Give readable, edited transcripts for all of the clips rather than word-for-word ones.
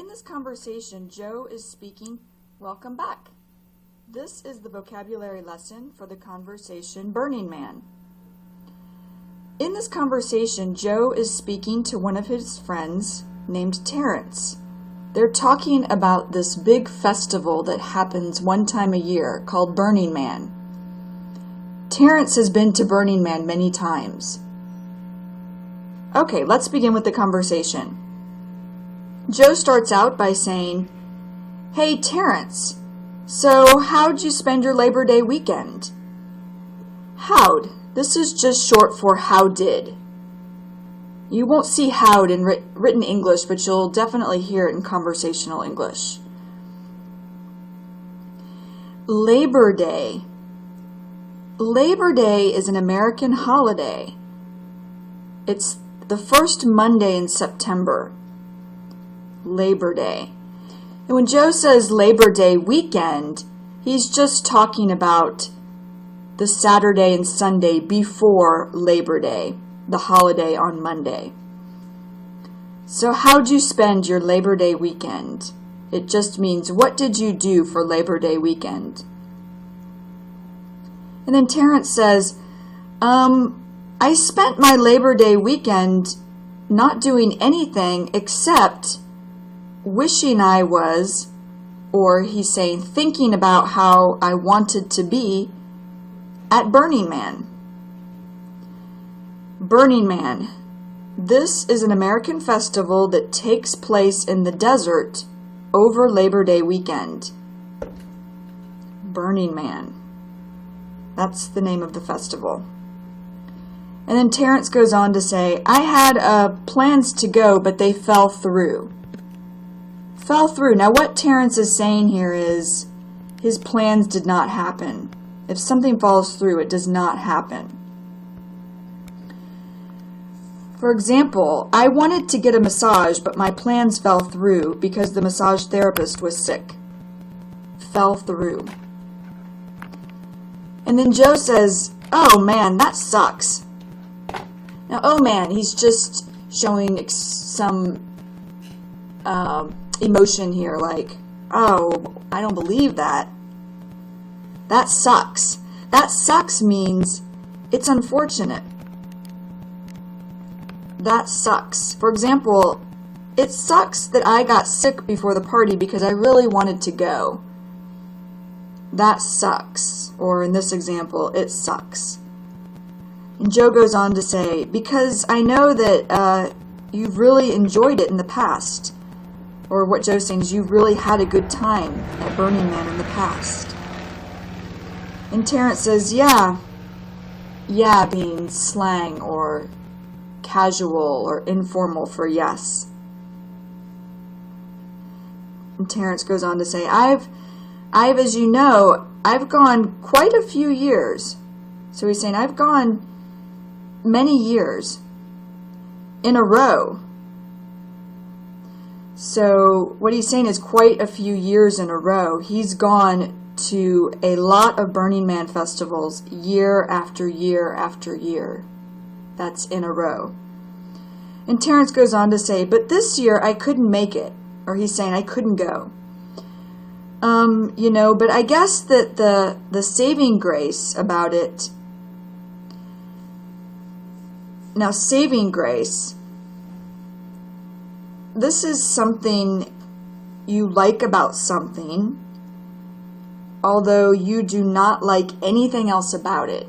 In this conversation, Joe is speaking. Welcome back. This is the vocabulary lesson for the conversation Burning Man. In this conversation, Joe is speaking to one of his friends named Terrence. They're talking about this big festival that happens one time a year called Burning Man. Terrence has been to Burning Man many times. Okay, let's begin with the conversation. Joe starts out by saying, "Hey, Terrence, so how'd you spend your Labor Day weekend?" How'd. This is just short for how did. You won't see how'd in written English, but you'll definitely hear it in conversational English. Labor Day. Labor Day is an American holiday. It's the first Monday in September. Labor Day. And when Joe says Labor Day weekend, he's just talking about the Saturday and Sunday before Labor Day, the holiday on Monday. So how'd you spend your Labor Day weekend? It just means, what did you do for Labor Day weekend? And then Terrence says, I spent my Labor Day weekend not doing anything except wishing I was, or he's saying thinking about how I wanted to be at Burning Man. Burning Man. This is an American festival that takes place in the desert over Labor Day weekend. Burning Man. That's the name of the festival. And then Terrence goes on to say, I had plans to go, but they fell through. Fell through. Now what Terrence is saying here is his plans did not happen. If something falls through, it does not happen. For example, I wanted to get a massage, but my plans fell through because the massage therapist was sick. Fell through. And then Joe says, oh man, that sucks. Now, oh man, he's just showing some emotion here, like, oh, I don't believe that. That sucks. That sucks means it's unfortunate. That sucks. For example, it sucks that I got sick before the party because I really wanted to go. That sucks. Or in this example, it sucks. And Joe goes on to say, because I know that you've really enjoyed it in the past. Or what Joe's saying is you've really had a good time at Burning Man in the past. And Terrence says, yeah. Yeah being slang or casual or informal for yes. And Terrence goes on to say, I've, as you know, I've gone quite a few years. So he's saying, I've gone many years in a row. So what he's saying is quite a few years in a row. He's gone to a lot of Burning Man festivals year after year after year. That's in a row. And Terrence goes on to say, but this year I couldn't make it. Or he's saying I couldn't go. But I guess that the saving grace about it. Now, saving grace, this is something you like about something, although you do not like anything else about it.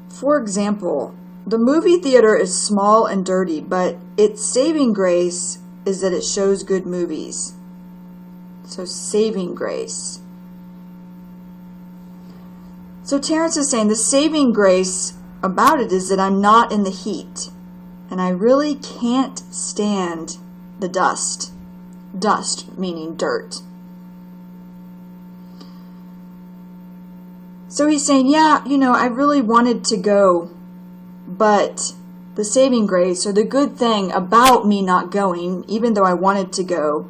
For example, the movie theater is small and dirty, but its saving grace is that it shows good movies. So saving grace. So Terrence is saying the saving grace about it is that I'm not in the heat. And I really can't stand the dust. Dust meaning dirt. So he's saying, yeah, I really wanted to go, but the saving grace, or the good thing about me not going, even though I wanted to go,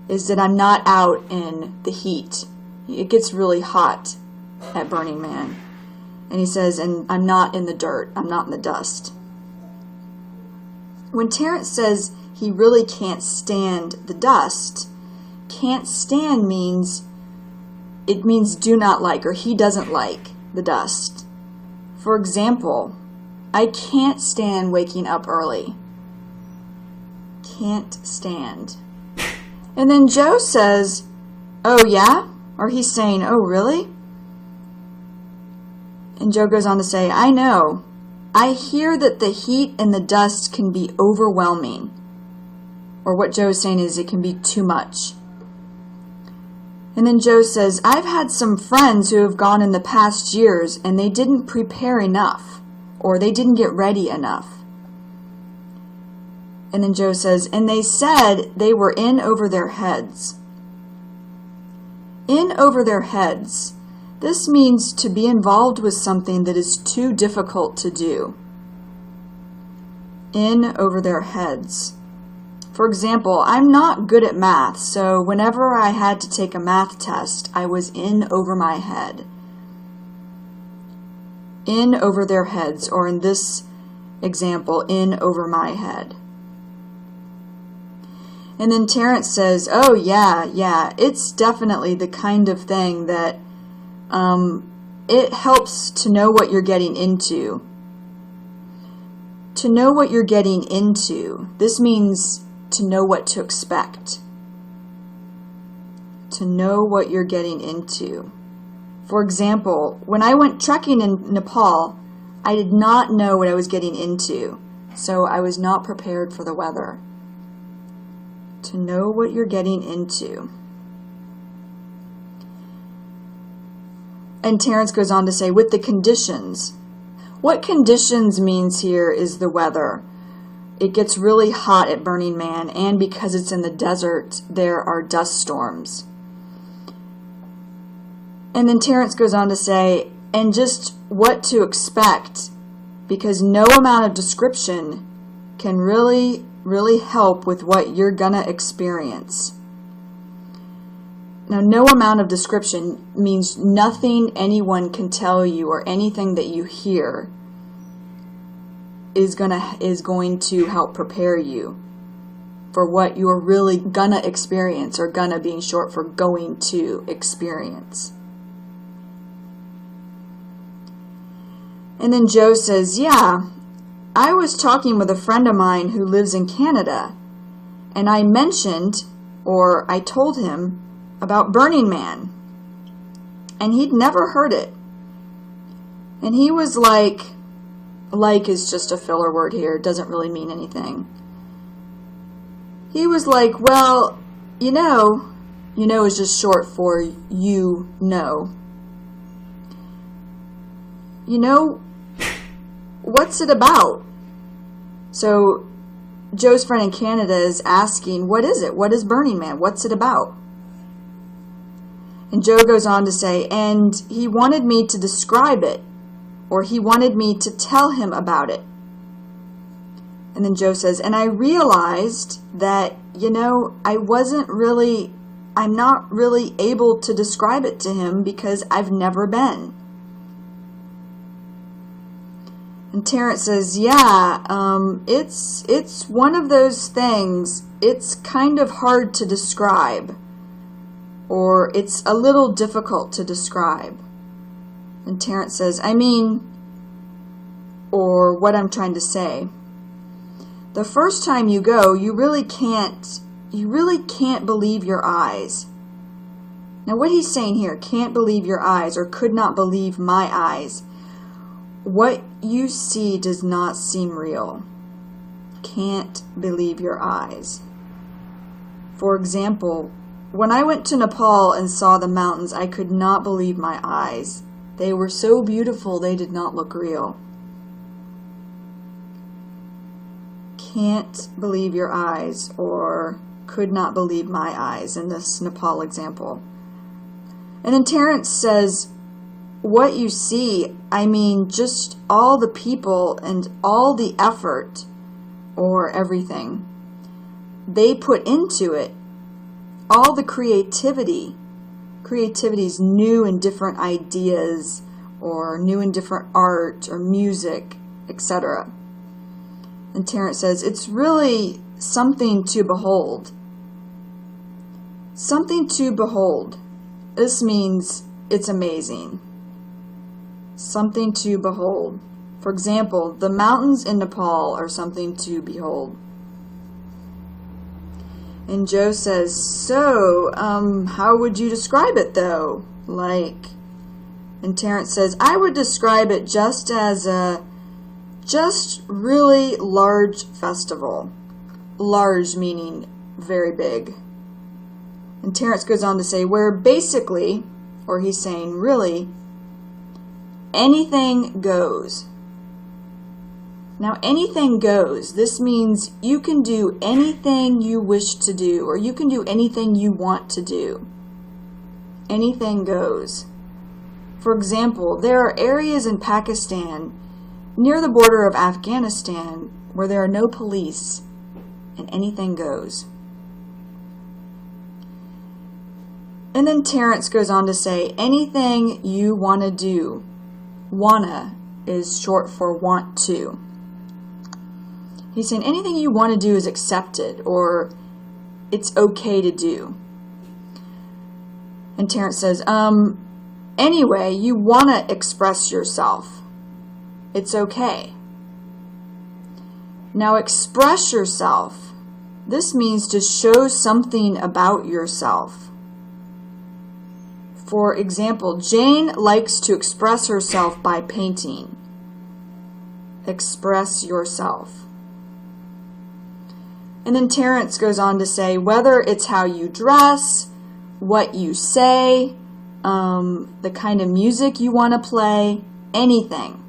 is that I'm not out in the heat. It gets really hot at Burning Man. And he says, and I'm not in the dirt. I'm not in the dust. When Terence says he really can't stand the dust, can't stand means do not like, or he doesn't like the dust. For example, I can't stand waking up early. Can't stand. And then Joe says, oh yeah? Or he's saying, oh really? And Joe goes on to say, I know. I hear that the heat and the dust can be overwhelming. Or what Joe's saying is it can be too much. And then Joe says, I've had some friends who have gone in the past years and they didn't prepare enough, or they didn't get ready enough. And then Joe says, and they said they were in over their heads. In over their heads. This means to be involved with something that is too difficult to do. In over their heads. For example, I'm not good at math, so whenever I had to take a math test, I was in over my head. In over their heads, or in this example, in over my head. And then Terence says, oh yeah, it's definitely the kind of thing that it helps to know what you're getting into. To know what you're getting into. This means to know what to expect. To know what you're getting into. For example, when I went trekking in Nepal, I did not know what I was getting into, so I was not prepared for the weather. To know what you're getting into. And Terence goes on to say, with the conditions. What conditions means here is the weather. It gets really hot at Burning Man, and because it's in the desert, there are dust storms. And then Terence goes on to say, and just what to expect, because no amount of description can really help with what you're gonna experience. Now, no amount of description means nothing anyone can tell you or anything that you hear is going to help prepare you for what you're really gonna experience, or gonna being short for going to experience. And then Joe says, yeah, I was talking with a friend of mine who lives in Canada, and I mentioned, or I told him, about Burning Man, and he'd never heard it. And he was like is just a filler word here, it doesn't really mean anything. He was like, well, you know is just short for you know. You know, what's it about? So Joe's friend in Canada is asking, what is it? What is Burning Man? What's it about? And Joe goes on to say, and he wanted me to describe it, or he wanted me to tell him about it. And then Joe says, and I realized that, I'm not really able to describe it to him because I've never been. And Terence says, yeah, it's one of those things, it's kind of hard to describe. Or it's a little difficult to describe. And Terence says, or what I'm trying to say. The first time you go, you really can't believe your eyes. Now what he's saying here, can't believe your eyes, or could not believe my eyes. What you see does not seem real. Can't believe your eyes. For example, when I went to Nepal and saw the mountains, I could not believe my eyes. They were so beautiful, they did not look real. Can't believe your eyes, or could not believe my eyes in this Nepal example. And then Terence says, what you see, just all the people and all the effort, or everything they put into it. All the creativity's new and different ideas, or new and different art or music, etc. And Terence says, it's really something to behold. Something to behold. This means it's amazing. Something to behold. For example, the mountains in Nepal are something to behold. And Joe says, so, how would you describe it though? And Terence says, I would describe it just as a really large festival. Large meaning very big. And Terence goes on to say, where basically, or he's saying really, anything goes. Now, anything goes. This means you can do anything you wish to do, or you can do anything you want to do. Anything goes. For example, there are areas in Pakistan near the border of Afghanistan where there are no police, and anything goes. And then Terence goes on to say, anything you want to do. Wanna is short for want to. He's saying anything you want to do is accepted, or it's okay to do. And Terence says, anyway, you want to express yourself. It's okay. Now, express yourself. This means to show something about yourself. For example, Jane likes to express herself by painting. Express yourself. And then Terence goes on to say, whether it's how you dress, what you say, the kind of music you want to play, anything.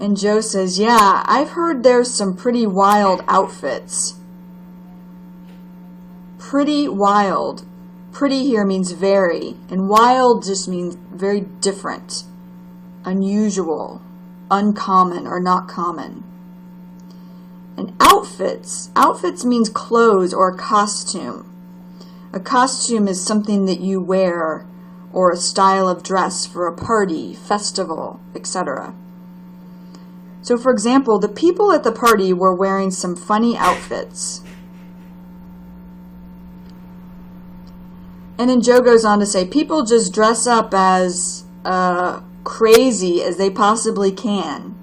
And Joe says, yeah, I've heard there's some pretty wild outfits. Pretty wild. Pretty here means very, and wild just means very different, unusual, uncommon, or not common. And outfits means clothes or a costume. A costume is something that you wear, or a style of dress for a party, festival, etc. So for example, the people at the party were wearing some funny outfits. And then Joe goes on to say, people just dress up as crazy as they possibly can.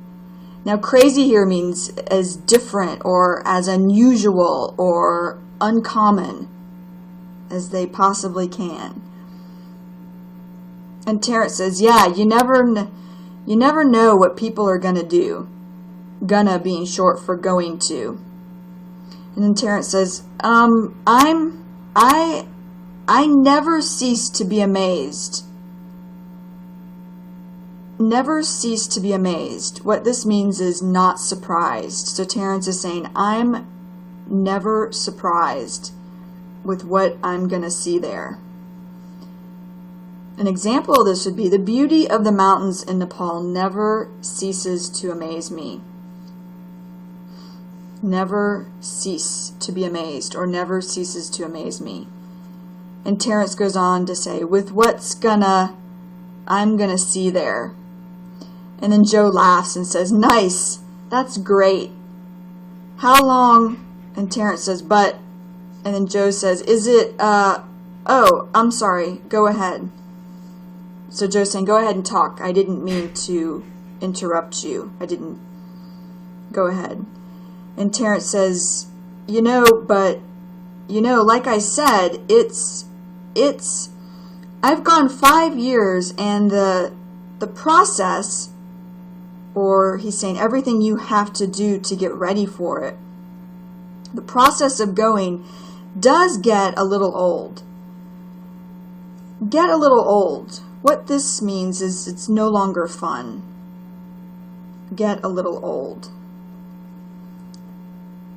Now, crazy here means as different or as unusual or uncommon as they possibly can. And Terence says, yeah, you never know what people are going to do. Gonna being short for going to. And then Terence says, I never cease to be amazed. Never cease to be amazed. What this means is not surprised. So Terence is saying, I'm never surprised with what I'm going to see there. An example of this would be the beauty of the mountains in Nepal never ceases to amaze me. Never cease to be amazed, or never ceases to amaze me. And Terence goes on to say, with I'm gonna see there. And then Joe laughs and says, nice, that's great. How long? And Terence says, but, and then Joe says, is it, oh, I'm sorry, go ahead. So Joe's saying, go ahead and talk. I didn't mean to interrupt you. I didn't. Go ahead. And Terence says, like I said, I've gone 5 years, and the process, or he's saying everything you have to do to get ready for it, the process of going does get a little old. Get a little old. What this means is it's no longer fun. Get a little old.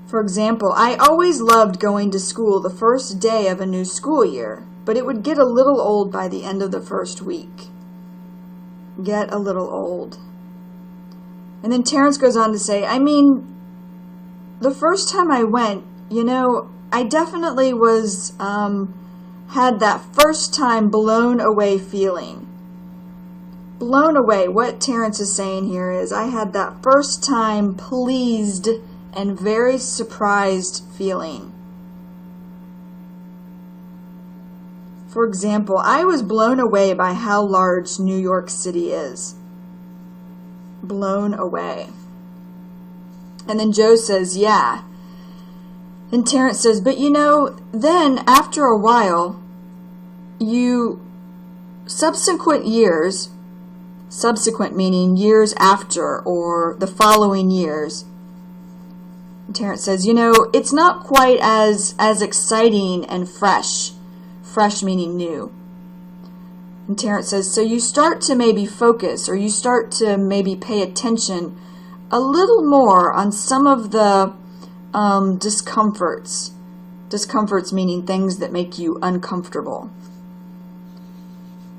For example, I always loved going to school the first day of a new school year, but it would get a little old by the end of the first week. Get a little old. And then Terence goes on to say, the first time I went, I definitely had that first time blown away feeling. blown away. What Terrence is saying here is, I had that first time pleased and very surprised feeling. For example, I was blown away by how large New York City is. Blown away. And then Joe says, yeah. And Terrence says, but you know, then after a while, subsequent meaning years after or the following years. And Terrence says, you know, it's not quite as exciting and fresh. Fresh meaning new. And Terrence says, so you start to maybe focus, or you start to maybe pay attention a little more on some of the discomforts. Discomforts meaning things that make you uncomfortable.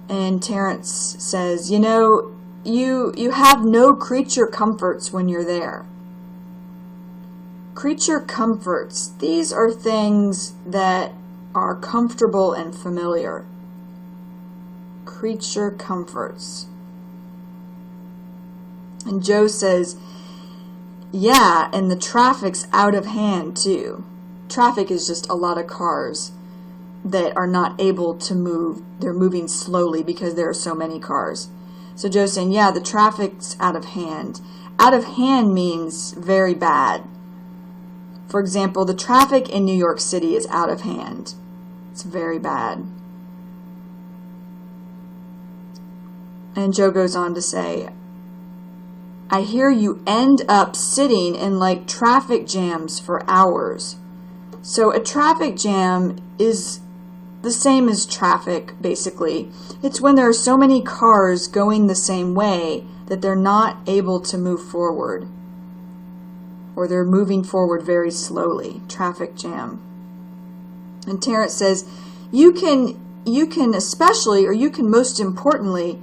And Terrence says, you know, you have no creature comforts when you're there. Creature comforts, these are things that are comfortable and familiar. Creature comforts. And Joe says, yeah, and the traffic's out of hand too. Traffic is just a lot of cars that are not able to move. They're moving slowly because there are so many cars. So Joe's saying, yeah, the traffic's out of hand. Out of hand means very bad. For example, the traffic in New York City is out of hand. It's very bad. And Joe goes on to say, I hear you end up sitting in like traffic jams for hours. So a traffic jam is the same as traffic, basically. It's when there are so many cars going the same way that they're not able to move forward. Or they're moving forward very slowly. Traffic jam. And Terrence says, you can especially, or you can most importantly,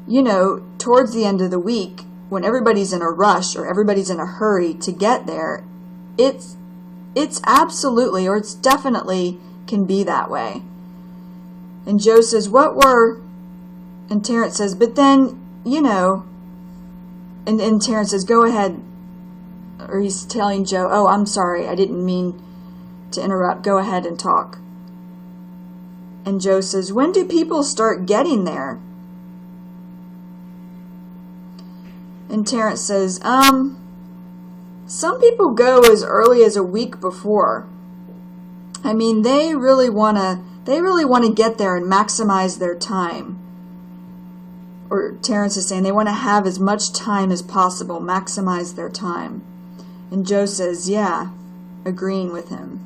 you know, towards the end of the week, when everybody's in a rush or everybody's in a hurry to get there, it's absolutely, or it's definitely can be that way. And Joe says, and Terrence says, but then, you know, and Terrence says, go ahead, or he's telling Joe, oh, I'm sorry, I didn't mean to interrupt, go ahead and talk. And Joe says, when do people start getting there? And Terrence says, some people go as early as a week before. I mean, they really want to get there and maximize their time. Or Terrence is saying they want to have as much time as possible, maximize their time. And Joe says, yeah, agreeing with him.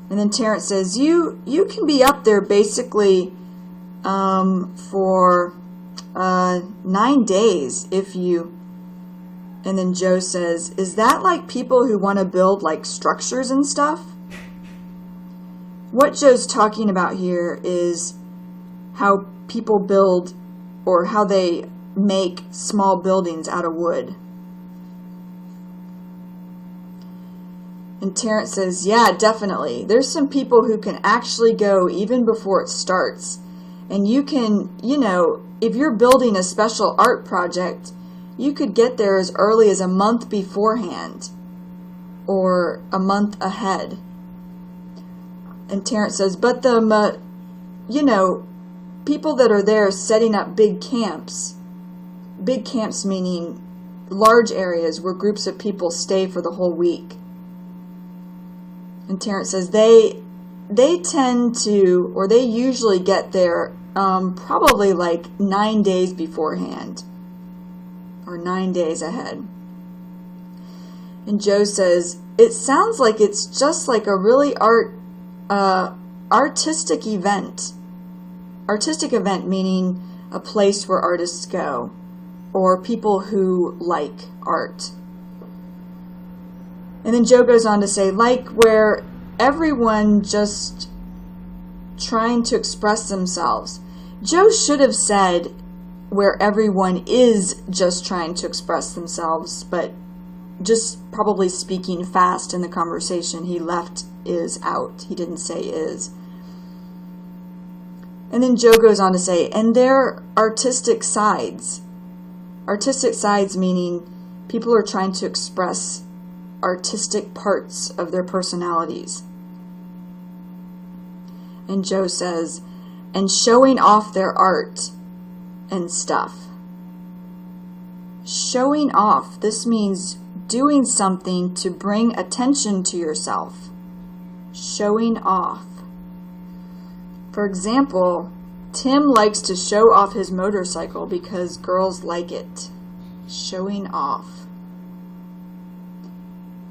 And then Terrence says, you can be up there basically for 9 days if you... And then Joe says, is that like people who want to build like structures and stuff? What Joe's talking about here is how people build, or how they make small buildings out of wood. And Terrence says, yeah, definitely. There's some people who can actually go even before it starts. And you can, you know, if you're building a special art project, you could get there as early as a month beforehand or a month ahead. And Terrence says, but you know, people that are there setting up big camps meaning large areas where groups of people stay for the whole week. And Terrence says they tend to, or they usually get there probably like 9 days beforehand, or 9 days ahead. And Joe says, it sounds like it's just like a really artistic event. Artistic event meaning a place where artists go, or people who like art. And then Joe goes on to say, like where everyone just trying to express themselves. Joe should have said where everyone is just trying to express themselves, but just probably speaking fast in the conversation, he left is out. He didn't say is. And then Joe goes on to say, and their artistic sides. Artistic sides meaning people are trying to express artistic parts of their personalities. And Joe says, and showing off their art and stuff. Showing off, this means doing something to bring attention to yourself. Showing off. For example, Tim likes to show off his motorcycle because girls like it. Showing off.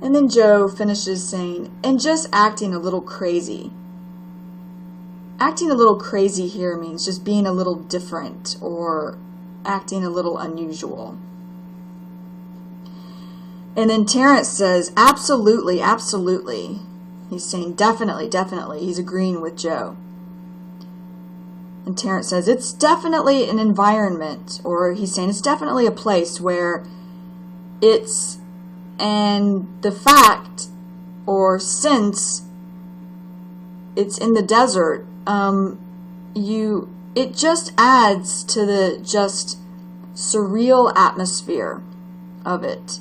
And then Joe finishes saying, and just acting a little crazy. Acting a little crazy here means just being a little different or acting a little unusual. And then Terrence says, absolutely, absolutely. He's saying, definitely, definitely. He's agreeing with Joe. And Terrence says, it's definitely an environment, or he's saying it's definitely a place where it's, and the fact, or since it's in the desert, it just adds to the just surreal atmosphere of it.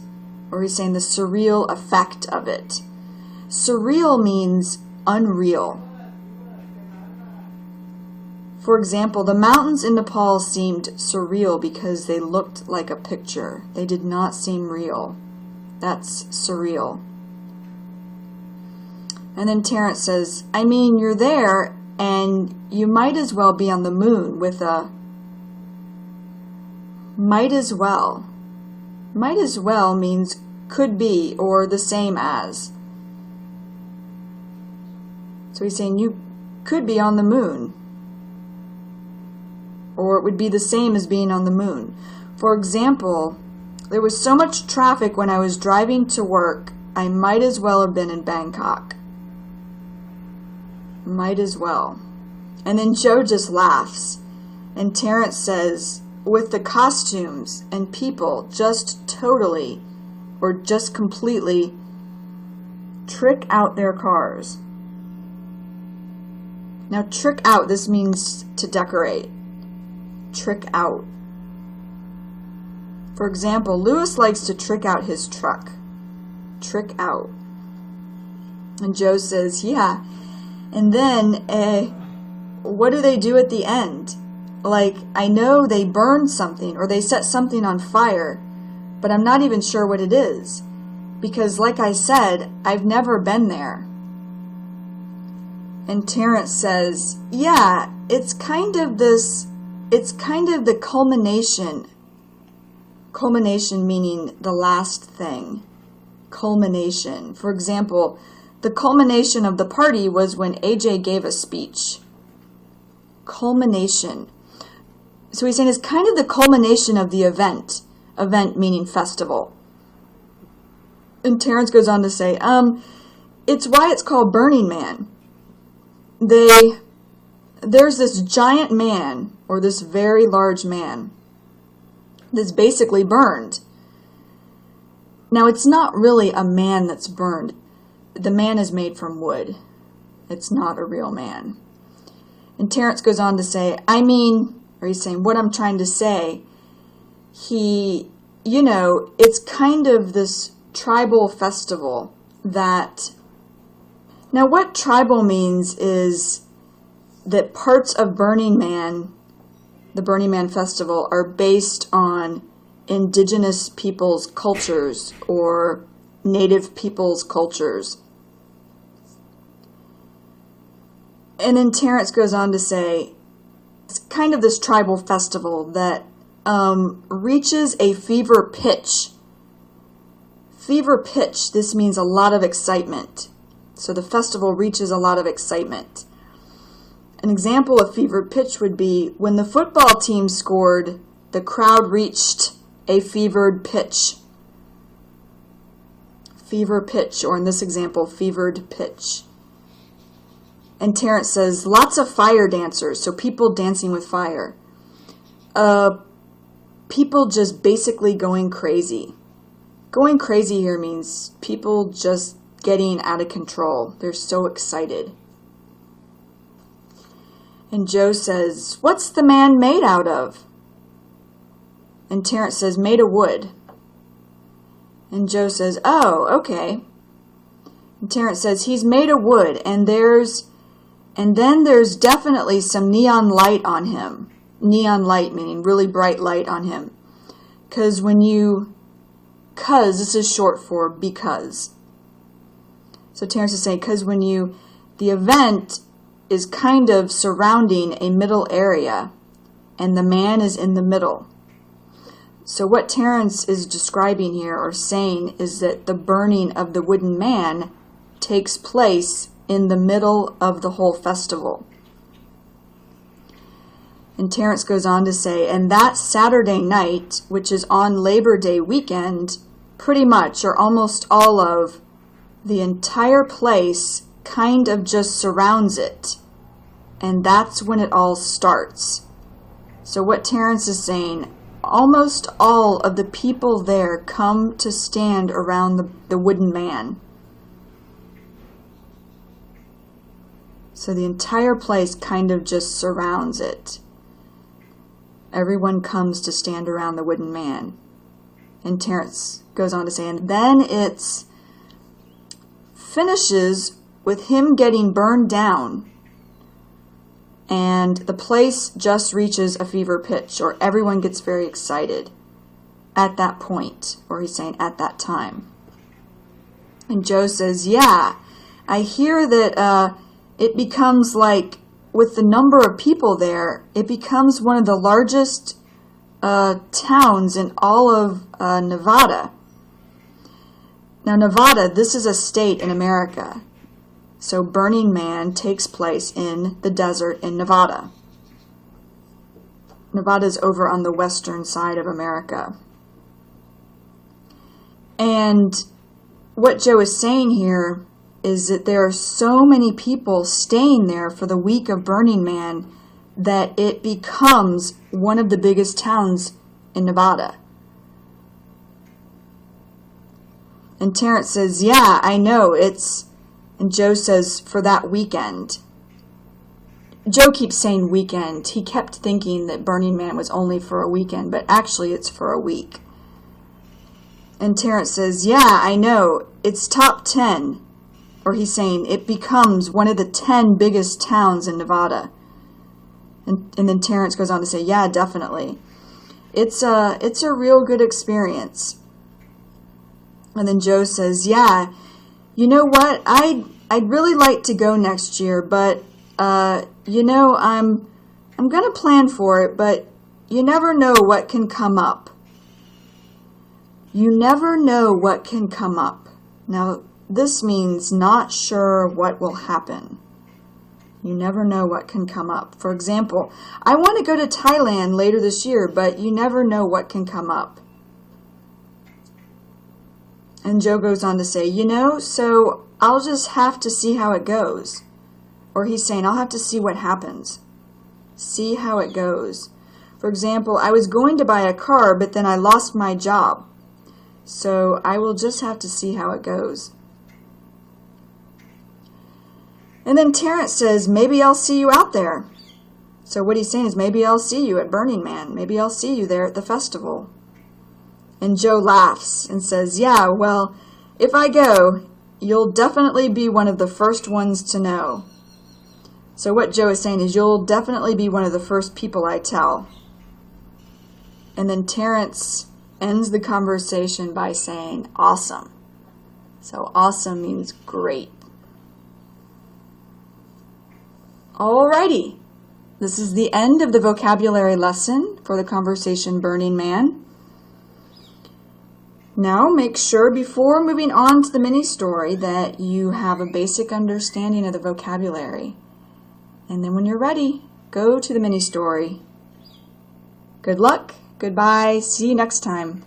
Or he's saying the surreal effect of it. Surreal means unreal. For example, the mountains in Nepal seemed surreal because they looked like a picture. They did not seem real. That's surreal. And then Terrence says, I mean, you're there and you might as well be on the moon with a might as well. Might as well means could be or the same as. So he's saying you could be on the moon. Or it would be the same as being on the moon. For example, there was so much traffic when I was driving to work, I might as well have been in Bangkok. Might as well. And then Joe just laughs. And Terrence says, with the costumes and people just totally or just completely trick out their cars. Now trick out, this means to decorate. Trick out. For example, Lewis likes to trick out his truck. Trick out. And Joe says, yeah. And then, what do they do at the end? Like, I know they burned something or they set something on fire, but I'm not even sure what it is. Because, like I said, I've never been there. And Terrence says, yeah, it's kind of the culmination. Culmination meaning the last thing. Culmination. For example, the culmination of the party was when AJ gave a speech. Culmination. So he's saying it's kind of the culmination of the event. Event meaning festival. And Terrence goes on to say, it's why it's called Burning Man. There's this giant man, or this very large man, that's basically burned. Now, it's not really a man that's burned. The man is made from wood. It's not a real man. And Terrence goes on to say, he's saying, what I'm trying to say, it's kind of this tribal festival that, now what tribal means is that parts of Burning Man, the Burning Man festival, are based on indigenous people's cultures or native people's cultures. And then Terrence goes on to say, it's kind of this tribal festival that reaches a fever pitch. Fever pitch, this means a lot of excitement. So the festival reaches a lot of excitement. An example of fever pitch would be when the football team scored, the crowd reached a fevered pitch. Fever pitch, or in this example, fevered pitch. And Terrence says, lots of fire dancers, so people dancing with fire. People just basically going crazy. Going crazy here means people just getting out of control. They're so excited. And Joe says, "What's the man made out of?" And Terrence says, "Made of wood." And Joe says, "Oh, okay." And Terrence says, "He's made of wood, and then there's definitely some neon light on him." Neon light meaning really bright light on him. Because this is short for because. So Terrence is saying, because the event is kind of surrounding a middle area, and the man is in the middle. So what Terrence is describing here, or saying, is that the burning of the wooden man takes place in the middle of the whole festival. And Terrence goes on to say, and that Saturday night, which is on Labor Day weekend, pretty much, or almost all of, the entire place kind of just surrounds it. And that's when it all starts. So what Terrence is saying, almost all of the people there come to stand around the wooden man. So the entire place kind of just surrounds it. Everyone comes to stand around the wooden man. And Terrence goes on to say, and then it finishes with him getting burned down. And the place just reaches a fever pitch, or everyone gets very excited at that point, or he's saying at that time. And Joe says, yeah, I hear that it becomes like, with the number of people there, it becomes one of the largest towns in all of Nevada. Now Nevada, this is a state in America. So Burning Man takes place in the desert in Nevada. Nevada is over on the western side of America. And what Joe is saying here is that there are so many people staying there for the week of Burning Man that it becomes one of the biggest towns in Nevada. And Terrence says, yeah, I know, and Joe says, for that weekend. Joe keeps saying weekend. He kept thinking that Burning Man was only for a weekend, but actually it's for a week. And Terrence says, yeah, I know, it's top 10. Or he's saying it becomes one of the 10 biggest towns in Nevada. And then Terrence goes on to say, yeah, definitely. It's a real good experience. And then Joe says, yeah, you know what? I'd really like to go next year, but I'm going to plan for it, but you never know what can come up. You never know what can come up. Now, this means not sure what will happen. You never know what can come up. For example, I want to go to Thailand later this year, but you never know what can come up. And Joe goes on to say, so I'll just have to see how it goes. Or he's saying, I'll have to see what happens. See how it goes. For example, I was going to buy a car, but then I lost my job. So I will just have to see how it goes. And then Terrence says, maybe I'll see you out there. So what he's saying is, maybe I'll see you at Burning Man. Maybe I'll see you there at the festival. And Joe laughs and says, yeah, well, if I go, you'll definitely be one of the first ones to know. So what Joe is saying is, you'll definitely be one of the first people I tell. And then Terrence ends the conversation by saying, awesome. So awesome means great. Alrighty, this is the end of the vocabulary lesson for the conversation Burning Man. Now make sure before moving on to the mini story that you have a basic understanding of the vocabulary. And then when you're ready, go to the mini story. Good luck, goodbye, see you next time.